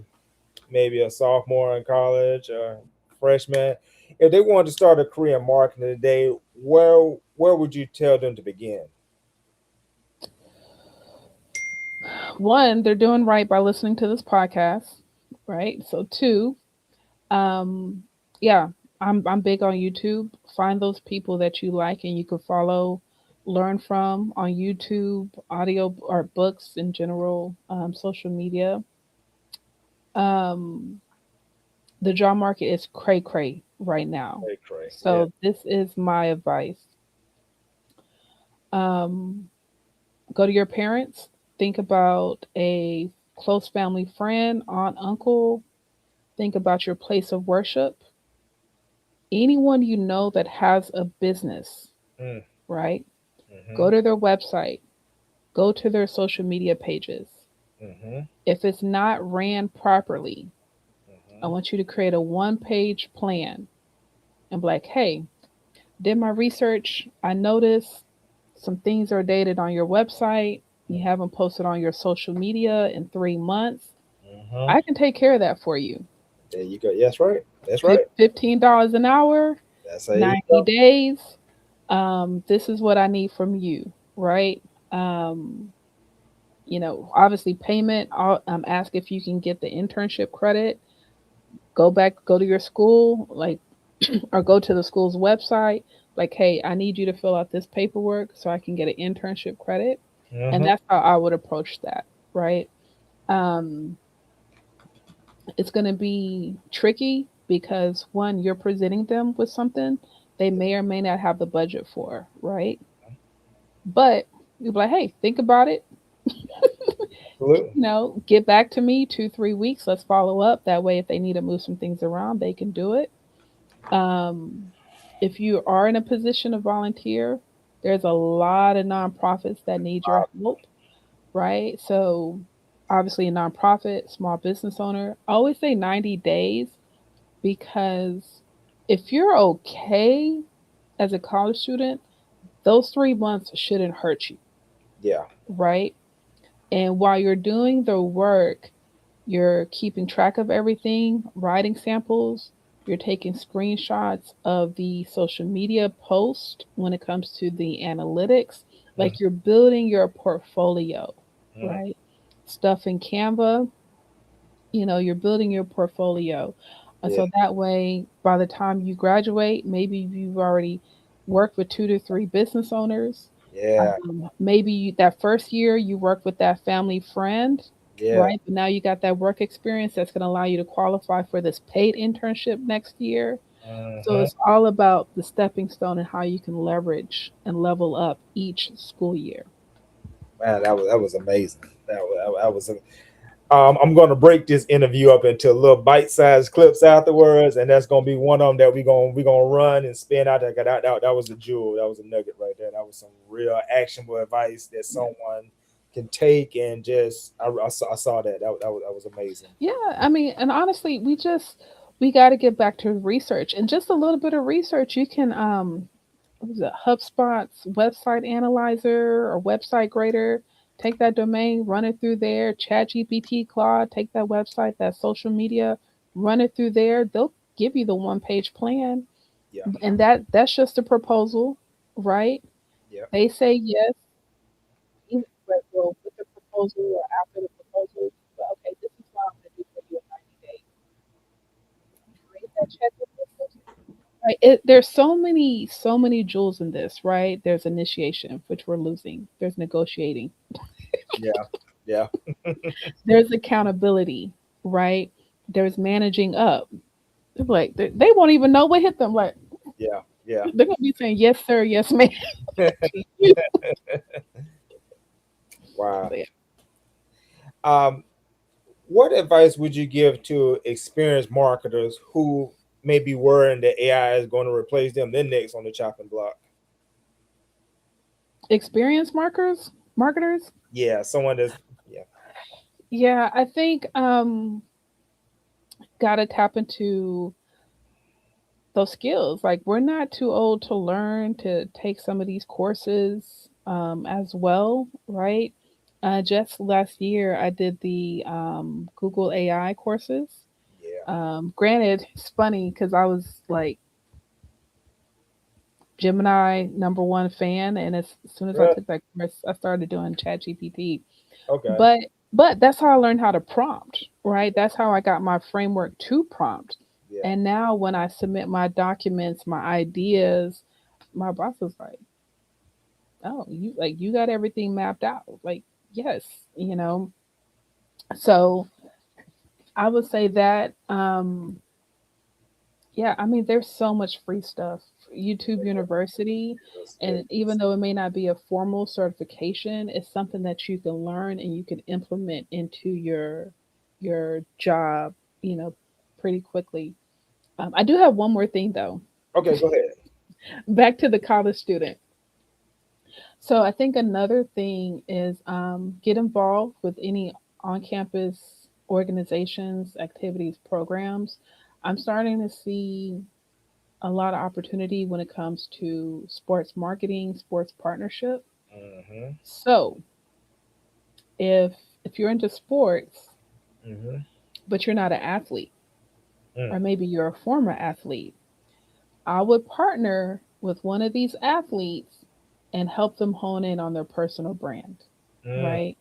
maybe a sophomore in college or freshman, if they wanted to start a career in marketing today, where would you tell them to begin? One, they're doing right by listening to this podcast, right? So two, um, yeah, I'm big on YouTube. Find those people that you like and you can follow, learn from on YouTube, audio or books in general, social media. Um, the job market is cray cray right now. Cray cray. Yeah. So this is my advice. Um, go to your parents. Think about a close family friend, aunt, uncle. Think about your place of worship. Anyone you know that has a business, Mm, right? mm-hmm. Go to their website, go to their social media pages. Mm-hmm. If it's not ran properly, I Mm-hmm. want you to create a 1 page plan and be like, hey, did my research. I noticed some things are dated on your website. You haven't posted on your social media in 3 months. Mm-hmm. I can take care of that for you. There you go. That's right. That's right. $15 an hour, That's how you 90 go. days. This is what I need from you, right? Um, obviously payment. Ask if you can get the internship credit. Go to your school, like, or go to the school's website. Like, hey, I need you to fill out this paperwork so I can get an internship credit, and Mm-hmm. that's how I would approach that, right? Um, it's going to be tricky because one, you're presenting them with something they may or may not have the budget for, right? But you'll be like, hey, think about it. Absolutely. Get back to me 2, 3 weeks. Let's follow up. That way, if they need to move some things around, they can do it. Um, if you are in a position to volunteer, there's a lot of nonprofits that need your help, right? So, obviously, a nonprofit, small business owner, I always say 90 days because if you're okay as a college student, those 3 months shouldn't hurt you, Yeah. right? And while you're doing the work, you're keeping track of everything, writing samples, you're taking screenshots of the social media post when it comes to the analytics. Mm-hmm. Like you're building your portfolio, Mm-hmm. right? Stuff in Canva, you're building your portfolio. And Yeah. so that way, by the time you graduate, maybe you've already worked with 2 to 3 business owners. Yeah. Maybe that first year you work with that family friend, Yeah. right? But now you got that work experience that's going to allow you to qualify for this paid internship next year. So Mm-hmm. it's all about the stepping stone and how you can leverage and level up each school year. Man, that was amazing. That was. I'm going to break this interview up into little bite-sized clips afterwards, and that's going to be one of them that we gonna run and spin out. That was a jewel. That was a nugget right there. That was some real actionable advice that Yeah. someone can take and just I saw that that was amazing. Yeah, I mean, and honestly, we got to get back to research and just a little bit of research. You can what is it, HubSpot's website analyzer or website grader. Take that domain, run it through there. ChatGPT, Claude, take that website, that social media, run it through there. They'll give you the one-page plan, Yeah, and that's just a proposal, right? yeah, They say yes, either well, with the proposal or after the proposal. But okay, this is what I'm going to do for you in 90 days. Create that checklist. Right. There's so many jewels in this, right? There's initiation, which we're losing. There's negotiating. yeah, yeah, There's accountability, right? There's managing up. Like they won't even know what hit them. Like yeah, yeah. they're gonna be saying yes, sir, yes, ma'am. Wow. So, yeah. Um, what advice would you give to experienced marketers who may be worrying that AI is going to replace them? Then next on the chopping block. Experience marketers. Yeah, someone that's yeah. Yeah, I think gotta tap into those skills. Like we're not too old to learn to take some of these courses as well, right? Just last year, I did the Google AI courses. Yeah. Granted, it's funny because I was like Gemini #1 fan, and as soon as I Really? took that course, I started doing ChatGPT. Okay. But that's how I learned how to prompt, right? That's how I got my framework to prompt. Yeah. And now when I submit my documents, my ideas, my boss is like, "Oh, you got everything mapped out." Like, yes, you know. So I would say that yeah, I mean there's so much free stuff. YouTube University, and even though it may not be a formal certification, it's something that you can learn and you can implement into your job, you know, pretty quickly. I do have one more thing though. Okay, go ahead. Back to the college student. So I think another thing is get involved with any on-campus organizations, activities, programs. I'm starting to see a lot of opportunity when it comes to sports marketing, sports partnership. Mm-hmm. So if you're into sports, Mm-hmm. but you're not an athlete, Mm, or maybe you're a former athlete, I would partner with one of these athletes and help them hone in on their personal brand, mm, right?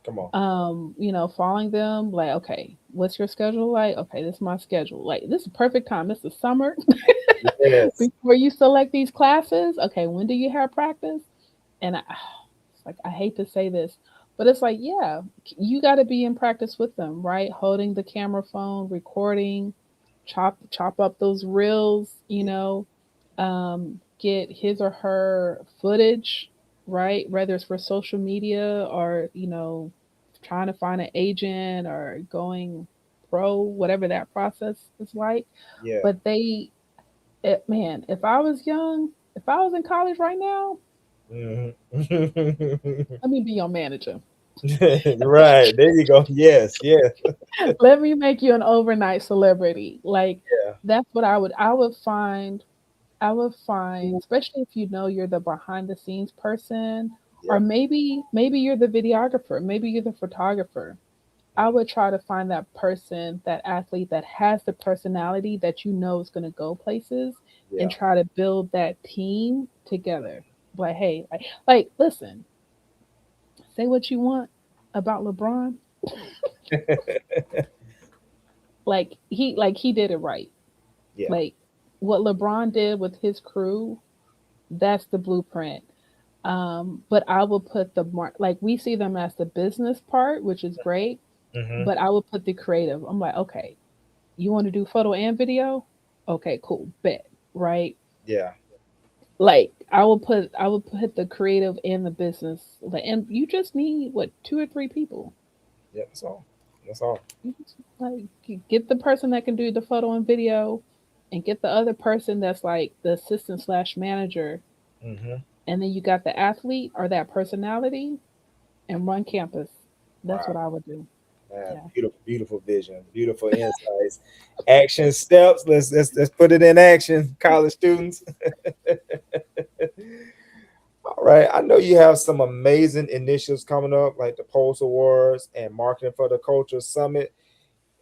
come on. You know, following them, like, okay, what's your schedule like? Okay, this is my schedule. Like, this is perfect time. This is summer. Yes. Before you select these classes, okay, when do you have practice? And it's like, I hate to say this, but it's like, yeah, you got to be in practice with them, right? Holding the camera phone, recording, chop up those reels, you Yeah. know, get his or her footage, right? Whether it's for social media or, you know, trying to find an agent or going pro, whatever that process is like. Yeah. But man, if I was young, if I was in college right now, Mm-hmm. let me be your manager. Right. There you go. Yes. Yes. Let me make you an overnight celebrity. Like Yeah. that's what I would find, especially if you know you're the behind the scenes person, or Yeah. maybe you're the videographer, maybe you're the photographer. I Mm, would try to find that person, that athlete that has the personality that you know is going to go places, and yeah. try to build that team together. Like, hey, listen, say what you want about LeBron. Like he did it right. Yeah. Like what LeBron did with his crew, that's the blueprint. But I will put like we see them as the business part, which is great, Mm-hmm. but I will put the creative. I'm like, okay, you want to do photo and video? Okay, cool, bet, right? Yeah. Like I will put the creative and the business, like, and you just need what 2 or 3 people. Yeah. That's all. That's all. You just, like get the person that can do the photo and video, and get the other person that's like the assistant/manager, Mm-hmm. and then you got the athlete or that personality. and run campus. That's what Wow. I would do. Man, Yeah. beautiful, beautiful vision, beautiful insights, action steps. Let's put it in action, college students. All right, I know you have some amazing initiatives coming up, like the Pulse Awards and Marketing for the Culture Summit.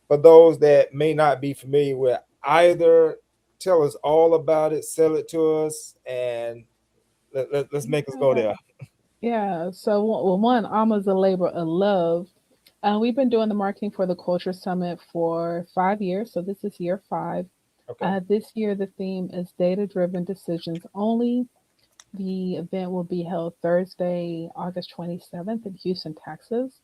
For those that may not be familiar with either, tell us all about it, sell it to us, and let's make us go Yeah. there. Yeah. So, well, one, Alma's a labor of love. We've been doing the marketing for the Culture Summit for 5 years. So, this is year five. Okay. This year, the theme is data driven decisions only. The event will be held Thursday, August 27th in Houston, Texas.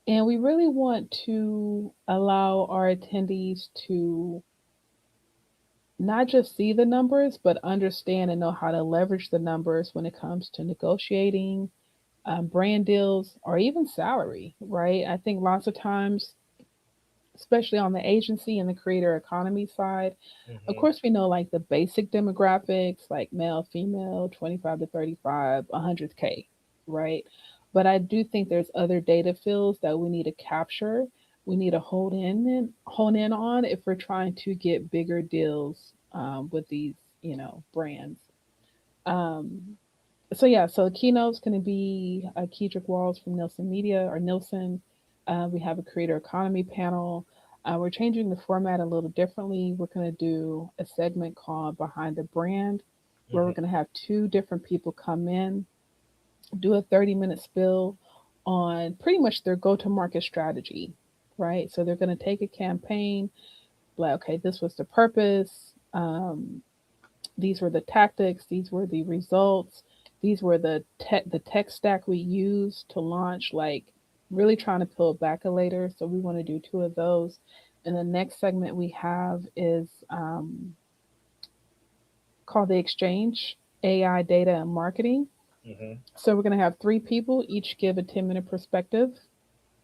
And we really want to allow our attendees to not just see the numbers, but understand and know how to leverage the numbers when it comes to negotiating, brand deals, or even salary, right? I think lots of times, especially on the agency and the creator economy side, of Hmm. course, we know like the basic demographics, like male, female, 25 to 35, 100K, right? But I do think there's other data fields that we need to capture. We need to hone in on if we're trying to get bigger deals with these, brands. Um, so yeah, so keynote's going to be Kedrick Walls from Nielsen Media or Nielsen. We have a creator economy panel. We're changing the format a little differently. We're going to do a segment called Behind the Brand, where we're Hmm. going to have two different people come in, do a 30-minute spill on pretty much their go-to-market strategy, right? So they're going to take a campaign, like, okay, this was the purpose. These were the tactics, these were the results, these were the tech stack we used to launch, like really trying to peel back a later. So we want to do two of those. And the next segment we have is called the Exchange, AI, Data, and Marketing. Hmm. So we're going to have three people each give a 10-minute perspective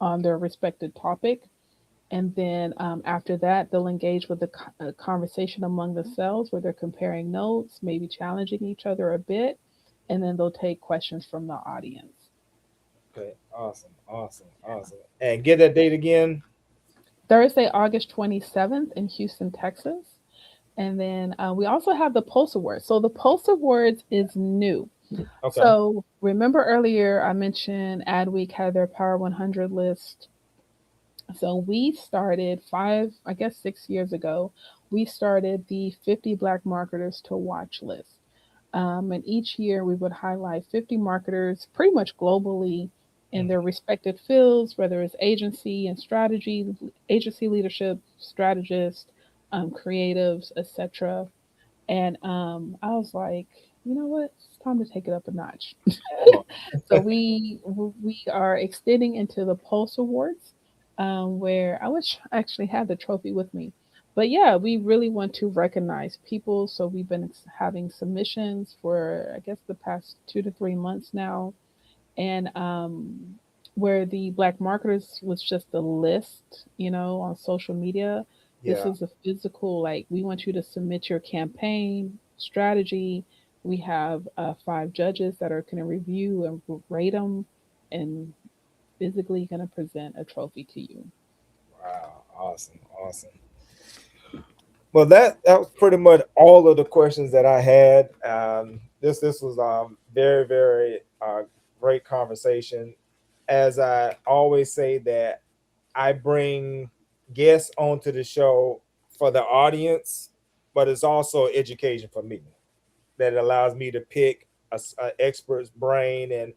on their respective topic. And then after that, they'll engage with a conversation among themselves where they're comparing notes, maybe challenging each other a bit, and then they'll take questions from the audience. Okay. Awesome. Awesome. Awesome. And get that date again. Thursday, August 27th in Houston, Texas. And then we also have the Pulse Awards. So the Pulse Awards is new. Okay. So remember earlier I mentioned Adweek had their Power 100 list. So we started 6 years ago, we started the 50 Black marketers to watch list. And each year we would highlight 50 marketers pretty much globally in their Hmm. respective fields, whether it's agency and strategy, agency leadership, strategists, creatives, etc. And I was like, you know what? It's time to take it up a notch. Come on. So we are extending into the Pulse Awards, where I wish I actually had the trophy with me. But yeah, we really want to recognize people. So we've been having submissions for I guess the past 2 to 3 months now, and where the Black marketers was just a list, on social media. This Yeah. is a physical, like we want you to submit your campaign strategy. We have 5 judges that are going to review and rate them, and physically going to present a trophy to you. Wow. Awesome. Awesome. Well, that was pretty much all of the questions that I had. This was very very great conversation. As I always say, that I bring guests onto the show for the audience, but it's also education for me. That allows me to pick a expert's brain, and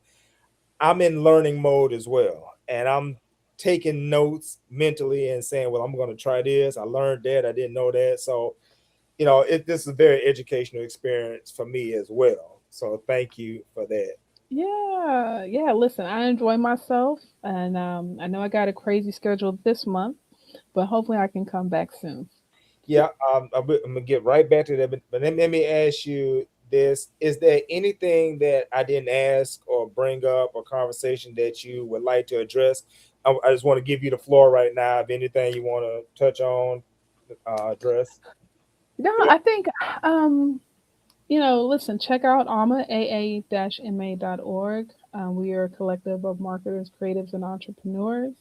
I'm in learning mode as well. And I'm taking notes mentally and saying, well, I'm going to try this. I learned that. I didn't know that. So, this is a very educational experience for me as well. So thank you for that. Yeah, yeah. Listen, I enjoy myself, and I know I got a crazy schedule this month, but hopefully I can come back soon. Yeah, I'm gonna get right back to that. But let me ask you this: is there anything that I didn't ask or bring up or conversation that you would like to address? I just want to give you the floor right now. If anything you want to touch on, address. No, I think listen, check out AAMA, aa-ma.org. We are a collective of marketers, creatives, and entrepreneurs.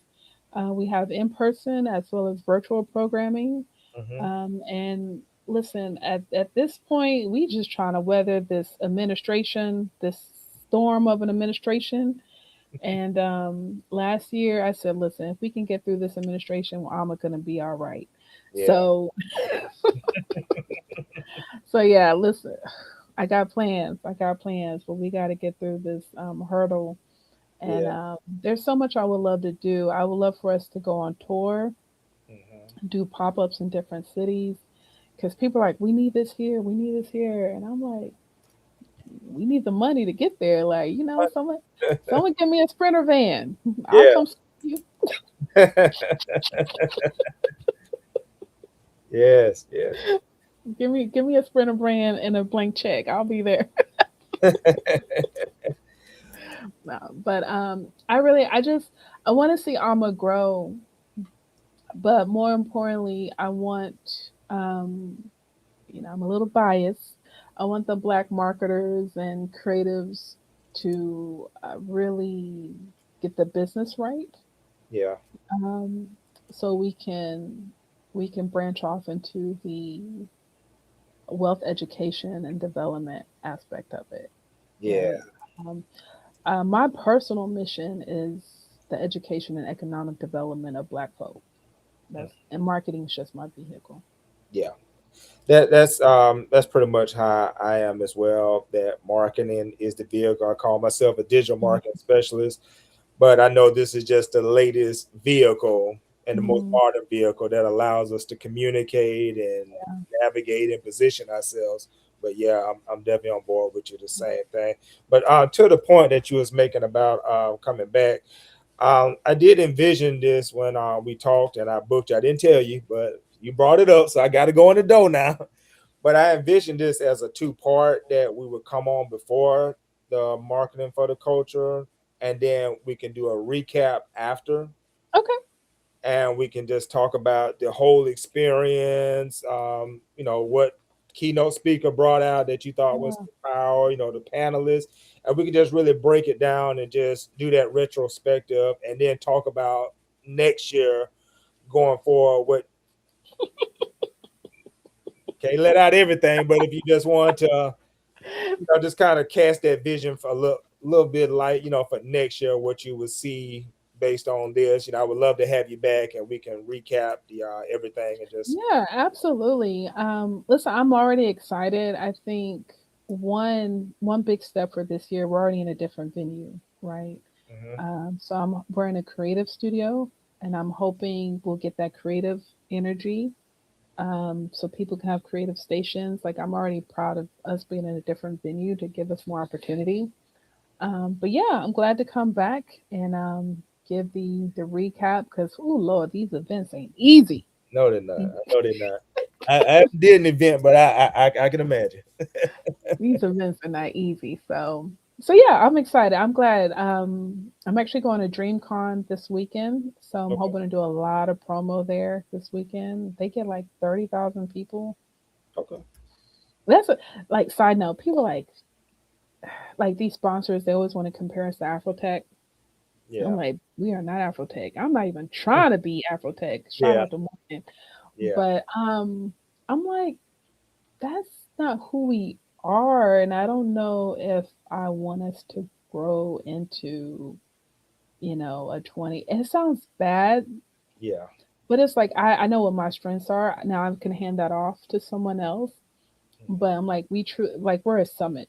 We have in person as well as virtual programming. Hmm. And listen, at this point, we just trying to weather this administration, this storm of an administration. And last year, I said, listen, if we can get through this administration, well, I'm going to be all right. Yeah. So, so yeah, listen, I got plans. I got plans, but we got to get through this hurdle. And Yeah. there's so much I would love to do. I would love for us to go on tour, Hmm. do pop ups in different cities, because people are like, we need this here, we need this here, and I'm like, we need the money to get there. Like, someone give me a sprinter van. I'll Yeah. come see you. Yes. Yes. Give me a sprinter van and a blank check. I'll be there. No, but I want to see Alma grow, but more importantly, I want um I'm a little biased. I want the black marketers and creatives to really get the business right, Yeah. um, so we can branch off into the wealth education and development aspect of it. Yeah. Right. Um, my personal mission is the education and economic development of Black folk. And marketing is just my vehicle. Yeah. That's pretty much how I am as well. That marketing is the vehicle. I call myself a digital marketing specialist, but I know this is just the latest vehicle and the most Mm-hmm. modern vehicle that allows us to communicate and navigate and position ourselves. But yeah, I'm definitely on board with you. The same thing. But to the point that you was making about coming back, I did envision this when we talked and I booked you. I didn't tell you, but you brought it up, so I got to go in the door now. But I envisioned this as a two-part that we would come on before the marketing for the culture, and then we can do a recap after, Okay. and we can just talk about the whole experience. What keynote speaker brought out that you thought was Yeah. the power, the panelists, and we can just really break it down and just do that retrospective, and then talk about next year going forward. What can't let out everything, but if you just want to just kind of cast that vision for a little bit light, for next year, what you would see based on this. I would love to have you back and we can recap the everything and just. Yeah, absolutely. Listen, I'm already excited. I think one big step for this year, we're already in a different venue, right? Mhm. We're in a creative studio, and I'm hoping we'll get that creative energy, so people can have creative stations. Like, I'm already proud of us being in a different venue to give us more opportunity. But yeah, I'm glad to come back and give the recap, because oh Lord, these events ain't easy. No, they're not. I know they're not. I did an event, but I can imagine. These events are not easy. So yeah, I'm excited. I'm glad. I'm actually going to DreamCon this weekend, so I'm Okay. hoping to do a lot of promo there this weekend. They get like 30,000 people. Okay. That's a, like, side note. People like these sponsors. They always want to compare us to Afrotech. I'm Yeah. like, we are not Afrotech. I'm not even trying to be Afrotech. Shout Yeah. out to Morgan. Yeah. But I'm like, that's not who we are, and I don't know if I want us to grow into, a 20. And it sounds bad, Yeah. but it's like I know what my strengths are. Now I can hand that off to someone else. But Mhm. I'm like, we're a summit,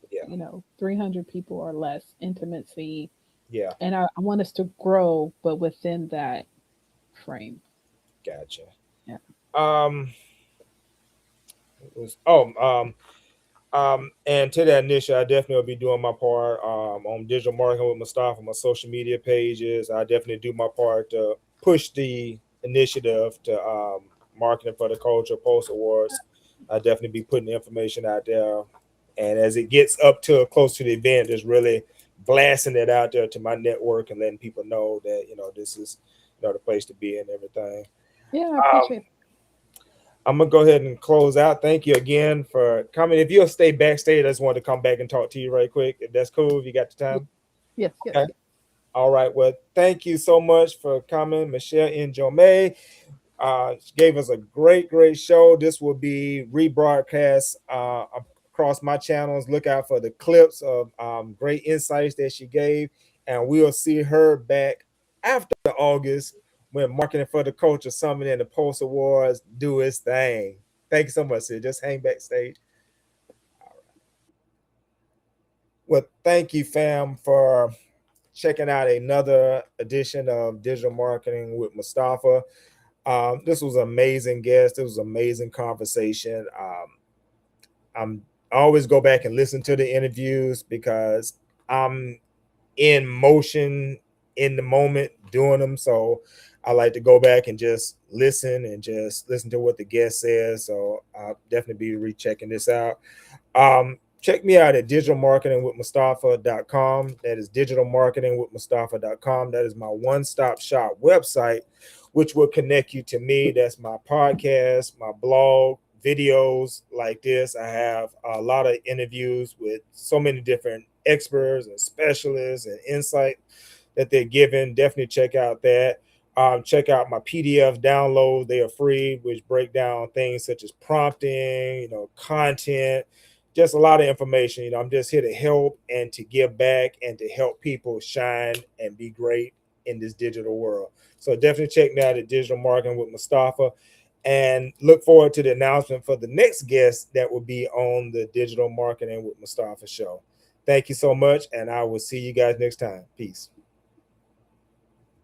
Yeah. 300 people or less, intimacy, Yeah. and I want us to grow, but within that frame. Gotcha. Yeah. Um. It was, and to that initiative, I definitely will be doing my part on digital marketing with Mustafaa, my social media pages. I definitely do my part to push the initiative to marketing for the culture post awards. I definitely be putting information out there, and as it gets up to close to the event, just really blasting it out there to my network and letting people know that this is the place to be and everything. Yeah, I Um, appreciate. I'm gonna go ahead and close out. Thank you again for coming. If you'll stay backstage, I just wanted to come back and talk to you right quick. If that's cool, if you got the time. Yes, yes, Okay. yes. All right. Well, thank you so much for coming, Michelle Ngome. She gave us a great show. This will be rebroadcast across my channels. Look out for the clips of great insights that she gave, and we'll see her back after August when Marketing for the Culture Summit and the Post Awards do its thing. Thank you so much, sis. Just hang backstage. Well, thank you, fam, for checking out another edition of Digital Marketing with Mustafaa. This was an amazing guest. It was an amazing conversation. I'm I always go back and listen to the interviews because I'm in motion in the moment doing them. So I like to go back and just listen to what the guest says. So I'll definitely be rechecking this out. Check me out at digitalmarketingwithmustafaa.com. That is digitalmarketingwithmustafaa.com. That is my one-stop shop website, which will connect you to me. That's my podcast, my blog, videos like this. I have a lot of interviews with so many different experts and specialists and insight that they're giving. Definitely check out that. Check out my PDF downloads. They are free, which break down things such as prompting, content, just a lot of information. I'm just here to help and to give back and to help people shine and be great in this digital world. So definitely check me out at Digital Marketing with Mustafaa, and look forward to the announcement for the next guest that will be on the Digital Marketing with Mustafaa show. Thank you so much, and I will see you guys next time. Peace.